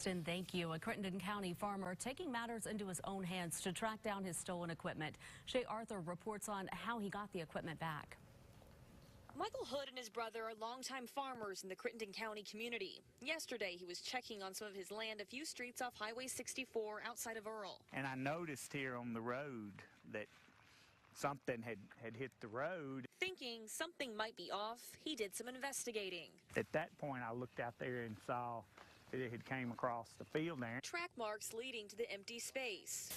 Kristen, thank you. A McCurtain County farmer taking matters into his own hands to track down his stolen equipment. Shay Arthur reports on how he got the equipment back. Michael Hood and his brother are longtime farmers in the McCurtain County community. Yesterday, he was checking on some of his land a few streets off Highway 64 outside of Earl. And I noticed here on the road that something had hit the road. Thinking something might be off, he did some investigating. At that point, I looked out there and saw that it had came across the field there. Track marks leading to the empty space,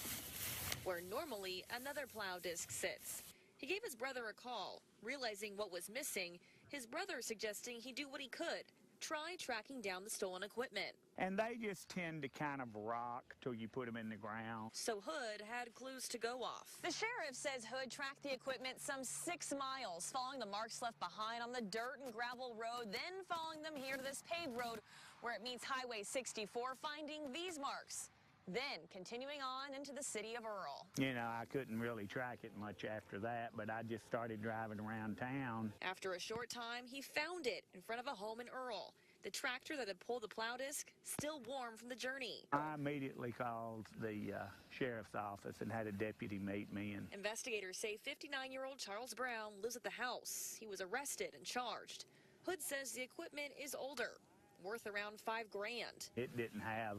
where normally another plow disc sits. He gave his brother a call. Realizing what was missing, his brother suggesting he do what he could. Try tracking down the stolen equipment. And they just tend to kind of rock till you put them in the ground. So Hood had clues to go off. The sheriff says Hood tracked the equipment some 6 miles, following the marks left behind on the dirt and gravel road, then following them here to this paved road where it meets Highway 64, finding these marks. Then continuing on into the city of Earl. You know, I couldn't really track it much after that, but I just started driving around town. After a short time, he found it in front of a home in Earl. The tractor that had pulled the plow disc still warm from the journey. I immediately called the sheriff's office and had a deputy meet me. And investigators say 59-year-old Charles Brown lives at the house. He was arrested and charged. Hood says the equipment is older, worth around $5 grand. It didn't have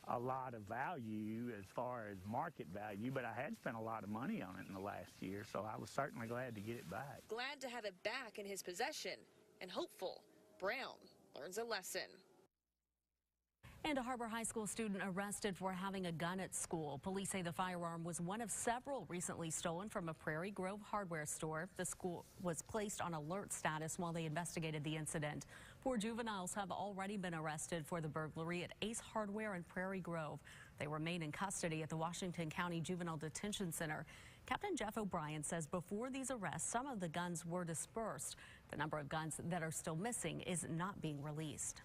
a lot of value as far as market value, but I had spent a lot of money on it in the last year, so I was certainly glad to get it back. Glad to have it back in his possession, and hopeful Brown learns a lesson. And a Harbor High School student arrested for having a gun at school. Police say the firearm was one of several recently stolen from a Prairie Grove hardware store. The school was placed on alert status while they investigated the incident. 4 juveniles have already been arrested for the burglary at Ace Hardware in Prairie Grove. They remain in custody at the Washington County Juvenile Detention Center. Captain Jeff O'Brien says before these arrests, some of the guns were dispersed. The number of guns that are still missing is not being released.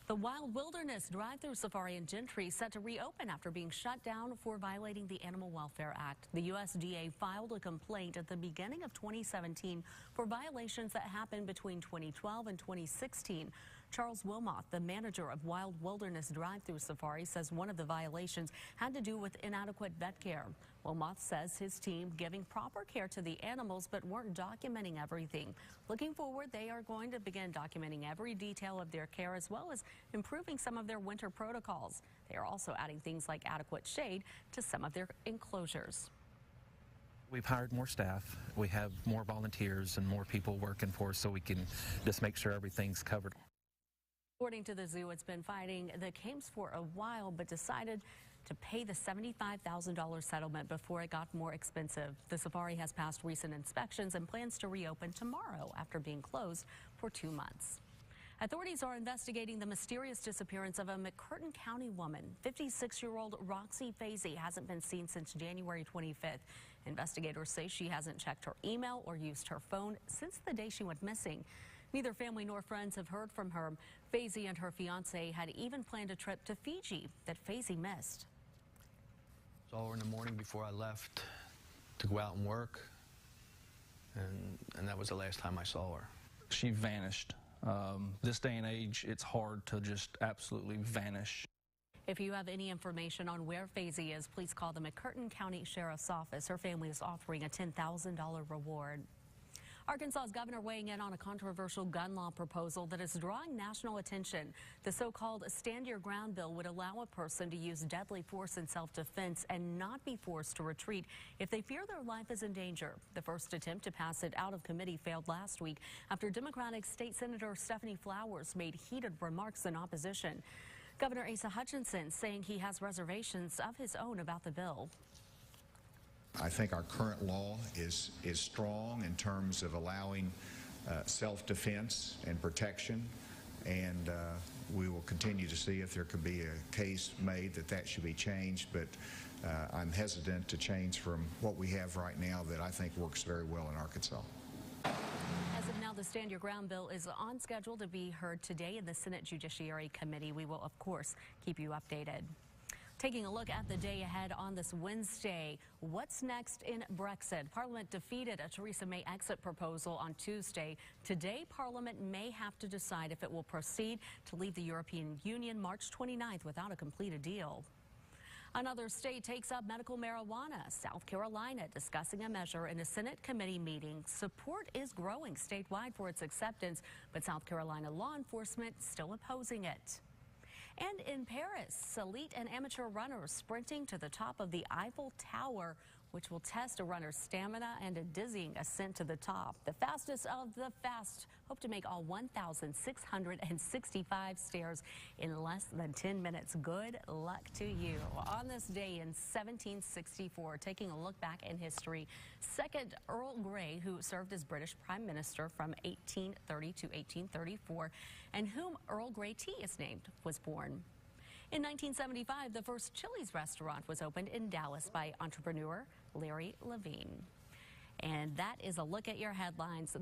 The Wild Wilderness drive-through safari in Gentry set to reopen after being shut down for violating the Animal Welfare Act. The USDA filed a complaint at the beginning of 2017 for violations that happened between 2012 and 2016. Charles Wilmoth, the manager of Wild Wilderness drive-through safari, says one of the violations had to do with inadequate vet care. Wilmoth says his team giving proper care to the animals but weren't documenting everything. Looking forward, they are going to begin documenting every detail of their care as well as improving some of their winter protocols. They are also adding things like adequate shade to some of their enclosures. We've hired more staff, we have more volunteers and more people working for us so we can just make sure everything's covered. According to the zoo, it's been fighting the Cames for a while but decided to pay the $75,000 settlement before it got more expensive. The safari has passed recent inspections and plans to reopen tomorrow after being closed for 2 months. Authorities are investigating the mysterious disappearance of a McCurtain County woman. 56-year-old Roxy Fazy hasn't been seen since January 25th. Investigators say she hasn't checked her email or used her phone since the day she went missing. Neither family nor friends have heard from her. Fazy and her fiance had even planned a trip to Fiji that Fazy missed. Saw her in the morning before I left to go out and work, and that was the last time I saw her. She vanished. This day and age, it's hard to just absolutely vanish. If you have any information on where Fazy is, please call the McCurtain County Sheriff's Office. Her family is offering a $10,000 reward. Arkansas's governor weighing in on a controversial gun law proposal that is drawing national attention. The so-called Stand Your Ground bill would allow a person to use deadly force in self-defense and not be forced to retreat if they fear their life is in danger. The first attempt to pass it out of committee failed last week after Democratic State Senator Stephanie Flowers made heated remarks in opposition. Governor Asa Hutchinson saying he has reservations of his own about the bill. I think our current law is strong in terms of allowing self-defense and protection, and we will continue to see if there could be a case made that should be changed, but I'm hesitant to change from what we have right now that I think works very well in Arkansas. As of now, the Stand Your Ground bill is on schedule to be heard today in the Senate Judiciary Committee. We will, of course, keep you updated. Taking a look at the day ahead on this Wednesday, what's next in Brexit? Parliament defeated a Theresa May exit proposal on Tuesday. Today, Parliament may have to decide if it will proceed to leave the European Union March 29th without a completed deal. Another state takes up medical marijuana. South Carolina discussing a measure in a Senate committee meeting. Support is growing statewide for its acceptance, but South Carolina law enforcement still opposing it. And in Paris, elite and amateur runners sprinting to the top of the Eiffel Tower, which will test a runner's stamina and a dizzying ascent to the top. The fastest of the fast hope to make all 1,665 stairs in less than 10 minutes. Good luck to you. On this day in 1764, taking a look back in history, second Earl Grey, who served as British Prime Minister from 1830 to 1834, and whom Earl Grey tea is named, was born. In 1975, the first Chili's restaurant was opened in Dallas by entrepreneur Larry Levine. And that is a look at your headlines.